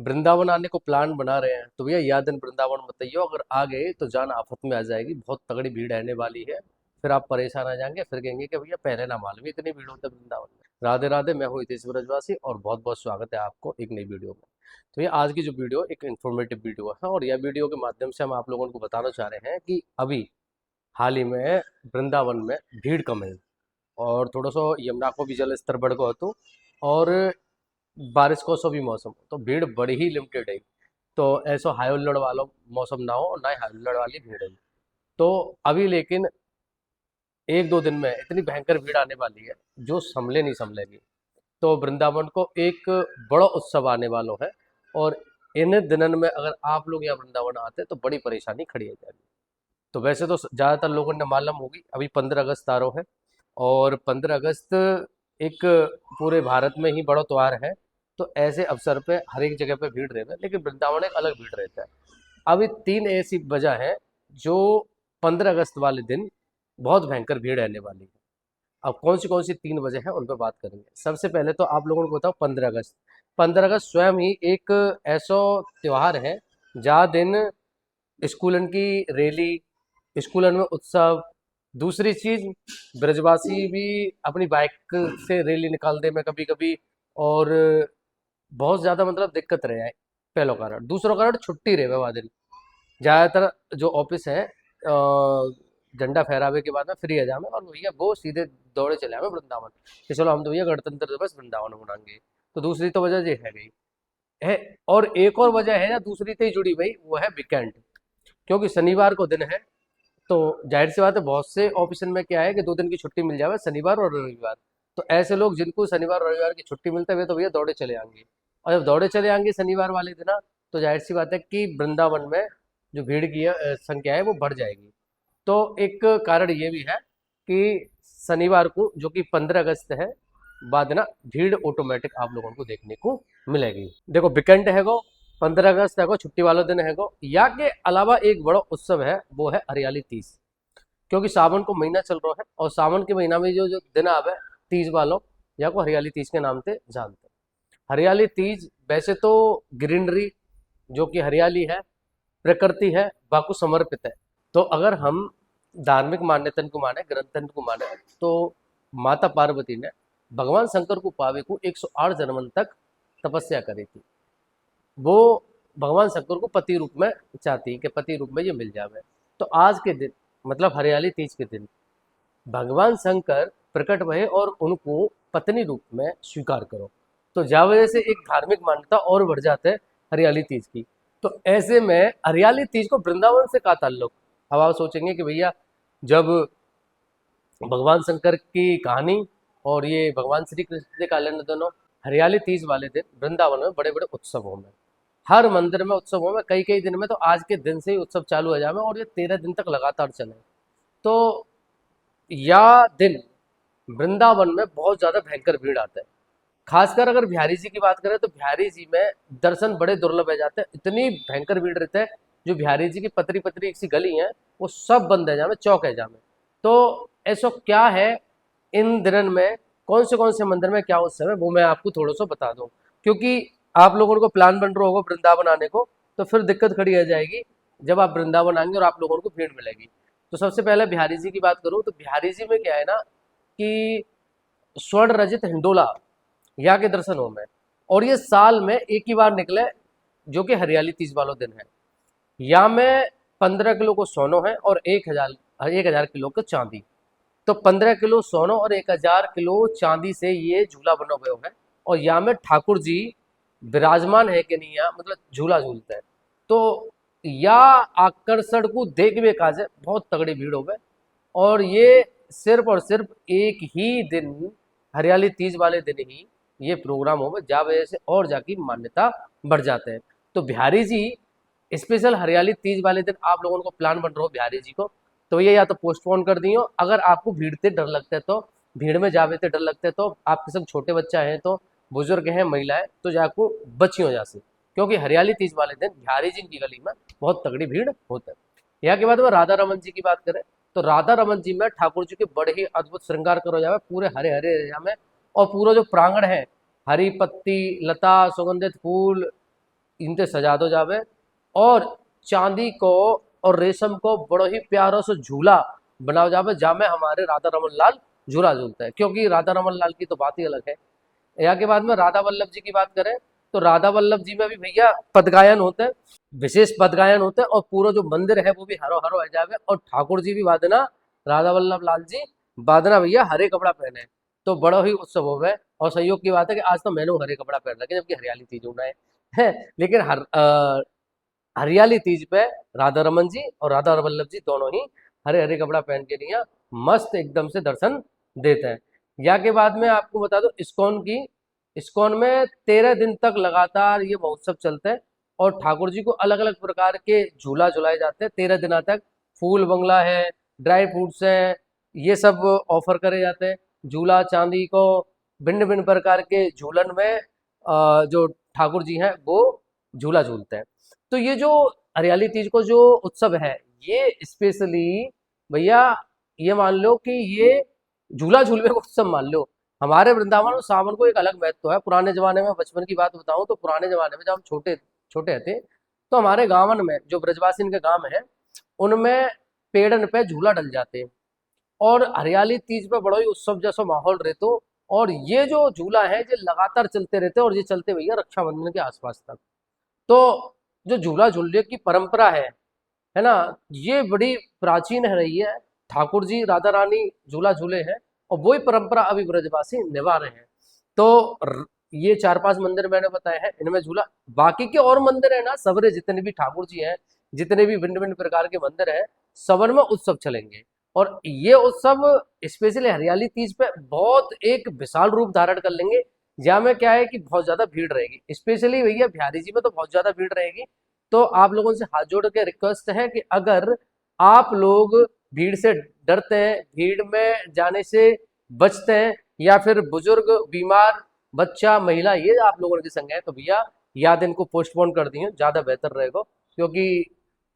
वृंदावन आने को प्लान बना रहे हैं तो भैया या दिन वृंदावन मत आइयो। अगर आ गए तो जान आफत में आ जाएगी, बहुत तगड़ी भीड़ रहने वाली है। फिर आप परेशान आ जाएंगे, फिर कहेंगे कि भैया पहले ना मालूम इतनी भीड़ होती है वृंदावन में। राधे राधे, मैं हूँ हितेश ब्रजवासी और बहुत बहुत स्वागत है आपको एक नई वीडियो में। तो ये आज की जो वीडियो एक इन्फॉर्मेटिव वीडियो है और यह वीडियो के माध्यम से हम आप लोगों को बताना चाह रहे हैं कि अभी हाल ही में वृंदावन में भीड़ कम है और थोड़ा सा यमुना को भी जल स्तर बढ़ गयो तो और बारिश को सो भी मौसम हो, तो भीड़ बड़ी ही लिमिटेड है। तो ऐसा हाई हुल्लड़ वाला मौसम ना हो और ना ही हाई हुल्लड़ वाली भीड़ है। तो अभी लेकिन एक दो दिन में इतनी भयंकर भीड़ आने वाली है जो संभले नहीं संभलेगी। तो वृंदावन को एक बड़ा उत्सव आने वाला है और इन दिनों में अगर आप लोग यहाँ वृंदावन आते हैं तो बड़ी परेशानी खड़ी हो जाएगी। तो वैसे तो ज़्यादातर लोगों ने मालूम होगी अभी 15 अगस्त आ रहा है और 15 अगस्त एक पूरे भारत में ही बड़ा त्यौहार है। तो ऐसे अवसर पे हर एक जगह पे भीड़ रहता है, लेकिन वृंदावन एक अलग भीड़ रहता है। अभी तीन ऐसी वजह है जो 15 अगस्त वाले दिन बहुत भयंकर भीड़ रहने वाली है। अब कौन सी तीन वजह है उन पर बात करेंगे। सबसे पहले तो आप लोगों को बताओ 15 अगस्त। 15 अगस्त स्वयं ही एक ऐसा त्योहार है जहाँ दिन स्कूलन की रैली, स्कूलन में उत्सव। दूसरी चीज, ब्रजवासी भी अपनी बाइक से रैली निकाल दे में कभी कभी और बहुत ज्यादा मतलब दिक्कत रहे है। पहला कारण। दूसरा कारण छुट्टी रहे वह दिन। ज्यादातर जो ऑफिस है झंडा फहरावे के बाद में फ्री है जामे और भैया वो सीधे दौड़े चले आवे वृंदावन कि चलो हम तो भैया गणतंत्र दिवस वृंदावन मनाएंगे। तो दूसरी तो वजह ये है गई है। और एक और वजह है या दूसरी से ही जुड़ी भाई, वो है वीकेंड। क्योंकि शनिवार को दिन है तो जाहिर सी बात है बहुत से ऑप्शन में क्या है कि 2 दिन की छुट्टी मिल जाए, शनिवार और रविवार। तो ऐसे लोग जिनको शनिवार और रविवार की छुट्टी मिलते हुए तो भैया दौड़े चले आएंगे। और जब दौड़े चले आएंगे शनिवार वाले दिन तो जाहिर सी बात है कि वृंदावन में जो भीड़ की संख्या है वो बढ़ जाएगी। तो एक कारण ये भी है कि शनिवार को जो कि 15 अगस्त है बाद ना भीड़ ऑटोमेटिक आप लोगों को देखने को मिलेगी। देखो वीकेंड है गो, 15 अगस्त है गो, छुट्टी वाला दिन है गो। या के अलावा एक बड़ा उत्सव है वो है हरियाली तीज। क्योंकि सावन को महीना चल रहा है और सावन के महीना में जो जो दिन आवे तीज वालों या को हरियाली तीज के नाम से जानते हैं। हरियाली तीज वैसे तो ग्रीनरी जो कि हरियाली है, प्रकृति है, बाकू समर्पित है। तो अगर हम धार्मिक मान्यता को माने, ग्रंथन को माने, तो माता पार्वती ने भगवान शंकर को पावे को 108 जन्मन तक तपस्या करी थी। वो भगवान शंकर को पति रूप में चाहती कि पति रूप में ये मिल जावे। तो आज के दिन मतलब हरियाली तीज के दिन भगवान शंकर प्रकट भये और उनको पत्नी रूप में स्वीकार करो। तो जा वजह से एक धार्मिक मान्यता और बढ़ जाते है हरियाली तीज की। तो ऐसे में हरियाली तीज को वृंदावन से का ताल्लुक। अब आप सोचेंगे कि भैया जब भगवान शंकर की कहानी और ये भगवान श्री कृष्ण का लेन दोनों, हरियाली तीज वाले दिन वृंदावन में बड़े बड़े उत्सवों में, हर मंदिर में उत्सवों में कई कई दिन में, तो आज के दिन से ही उत्सव चालू हो जाए और ये 13 दिन तक लगातार चले। तो या दिन वृंदावन में बहुत ज्यादा भयंकर भीड़ आता है। खासकर अगर बिहारी जी की बात करें तो बिहारी जी में दर्शन बड़े दुर्लभ हो जाते हैं, इतनी भयंकर भीड़ रहता है। जो बिहारी जी की पतरी पतरी एक सी गली है वो सब बंद है जामे, चौक है जामे। तो ऐसा क्या है इन दिनों में, कौन से मंदिर में क्या उत्सव है वो मैं आपको थोड़ा सा बता दूं। क्योंकि आप लोगों को प्लान बन रहा होगा वृंदावन आने को, तो फिर दिक्कत खड़ी आ जाएगी जब आप वृंदावन आएंगे और आप लोगों को भीड़ मिलेगी। तो सबसे पहले बिहारी जी की बात करूं तो बिहारी जी में क्या है ना कि स्वर्ण रजित हिंडोला यहाँ के दर्शन हो में, और ये साल में एक ही बार निकले जो कि हरियाली तीज वालों दिन है। यहाँ में 15 किलो को सोनो है और 1,000 किलो का चांदी। तो 15 किलो सोनो और 1,000 किलो चांदी से ये झूला बना हुआ है। और यहाँ में ठाकुर जी विराजमान है कि नहीं, यहाँ मतलब झूला झूलते हैं। तो या आकर्षण को देखने काजे बहुत तगड़ी भीड़ हो गए। और ये सिर्फ और सिर्फ एक ही दिन हरियाली तीज वाले दिन ही ये प्रोग्राम होगा, जा वजह से और जाकी मान्यता बढ़ जाते हैं। तो बिहारी जी स्पेशल हरियाली तीज वाले दिन आप लोगों को प्लान बन रहा हो बिहारी जी को, तो ये या तो पोस्टपोन कर दियो। अगर आपको भीड़ से डर लगता है तो, भीड़ में जावे से डर लगता है तो, आपके सब छोटे बच्चा है तो, बुजुर्ग हैं, महिलाएं तो जाको बची हो जासे। क्योंकि हरियाली तीज वाले दिन बिहारी जी की गली में बहुत तगड़ी भीड़ होता है। यहाँ के बाद में राधा रमन जी की बात करें तो राधा रमन जी में ठाकुर जी के बड़े ही अद्भुत श्रृंगार करो जावे पूरे हरे हरे एरिया में। और पूरा जो प्रांगण है हरी पत्ती लता सुगंधित फूल इनते सजा दो जावे, और चांदी को और रेशम को बड़ो ही प्यारो से झूला बनाओ जावे, जामे हमारे राधा रमन लाल झूला झूलता है, क्योंकि राधा रमन लाल की तो बात ही अलग है। यहाँ के बाद में राधा वल्लभ जी की बात करें, तो राधा वल्लभ जी में भी भैया पद गायन होते हैं, विशेष पद गायन होते हैं, और पूरा जो मंदिर है वो भी हरो हरो है जावे, और ठाकुर जी भी वादना, राधा वल्लभ लाल जी वादना भैया हरे कपड़ा पहने, तो बड़ा ही उत्सव हो गए। और संयोग की बात है कि आज तो मैंने हरे कपड़ा पहन रखे, जबकि हरियाली तीज होना है लेकिन हरियाली तीज पे राधा रमन जी और राधा वल्लभ जी दोनों ही हरे हरे कपड़ा पहन के नहीं मस्त एकदम से दर्शन देते हैं। या के बाद में आपको बता दो इस्कॉन की, इस्कॉन में 13 दिन तक लगातार ये महोत्सव चलते हैं, और ठाकुर जी को अलग अलग प्रकार के झूला झुलाए जाते हैं 13 दिनों तक। फूल बंगला है, ड्राई फ्रूट्स है, ये सब ऑफर करे जाते हैं। झूला चांदी को भिन्न भिन्न प्रकार के झूलन में जो ठाकुर जी हैं वो झूला झूलते हैं। तो ये जो हरियाली तीज को जो उत्सव है, ये स्पेशली भैया ये मान लो कि ये झूला झूलने को उत्सव मान लो। हमारे वृंदावन और सावन को एक अलग महत्व है। पुराने जमाने में, बचपन की बात बताऊं तो पुराने जमाने में जब हम छोटे छोटे थे, तो हमारे गांवन में जो ब्रजवासी के गांव है, उनमें पेड़न पे झूला डल जाते, और हरियाली तीज पे बड़ा ही उत्सव जैसा माहौल रहते। और ये जो झूला है ये लगातार चलते रहते, और ये चलते भैया रक्षाबंधन के आसपास तक। तो जो झूला झूलने की परंपरा है ना, ये बड़ी प्राचीन है रही है। ठाकुर जी राधा रानी झूला झूले हैं, और वही परंपरा अभी ब्रजवासी निभा रहे हैं। तो ये 4-5 मंदिर मैंने बताए हैं, इनमें झूला, बाकी के और मंदिर है ना सबरे, जितने भी ठाकुर जी हैं, जितने भी भिन्न भिन्न प्रकार के मंदिर हैं, सबन में उत्सव चलेंगे। और ये उत्सव स्पेशली हरियाली तीज पे बहुत एक विशाल रूप धारण कर लेंगे। जहाँ में क्या है कि बहुत ज्यादा भीड़ रहेगी, स्पेशली भैया बिहारी जी में तो बहुत ज्यादा भीड़ रहेगी। तो आप लोगों से हाथ जोड़ के रिक्वेस्ट है कि अगर आप लोग भीड़ से डरते हैं, भीड़ में जाने से बचते हैं, या फिर बुजुर्ग, बीमार, बच्चा, महिला ये आप लोगों की संग है, तो भैया या दिन को पोस्टपोन कर दिए, ज्यादा बेहतर रहेगा। क्योंकि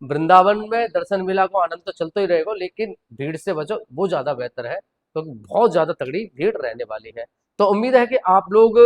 वृंदावन में दर्शन मेला को आनंद तो चलता ही रहेगा, लेकिन भीड़ से बचो, वो ज्यादा बेहतर है, क्योंकि बहुत ज्यादा तगड़ी भीड़ रहने वाली है। तो उम्मीद है कि आप लोग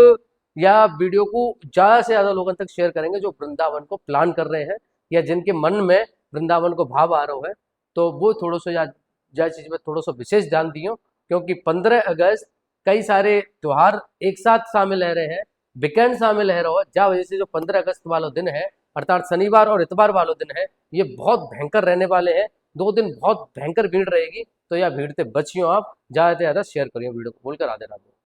या वीडियो को ज्यादा से ज्यादा लोगों तक शेयर करेंगे, जो वृंदावन को प्लान कर रहे हैं, या जिनके मन में वृंदावन को भाव आ रहा है, तो वो थोड़ा सा या चीज में थोड़ा सा विशेष ध्यान दियो। क्योंकि 15 अगस्त कई सारे त्योहार एक साथ शामिल रह रहे हैं, वीकेंड शामिल है रहा है, जहाँ वजह से जो 15 अगस्त वाला दिन है, अर्थात शनिवार और इतवार वाला दिन है, ये बहुत भयंकर रहने वाले हैं। 2 दिन बहुत भयंकर भीड़ रहेगी, तो यह भीड़ से बचियो, आप ज्यादा से ज्यादा शेयर करिए वीडियो को, बोलकर आधे रात।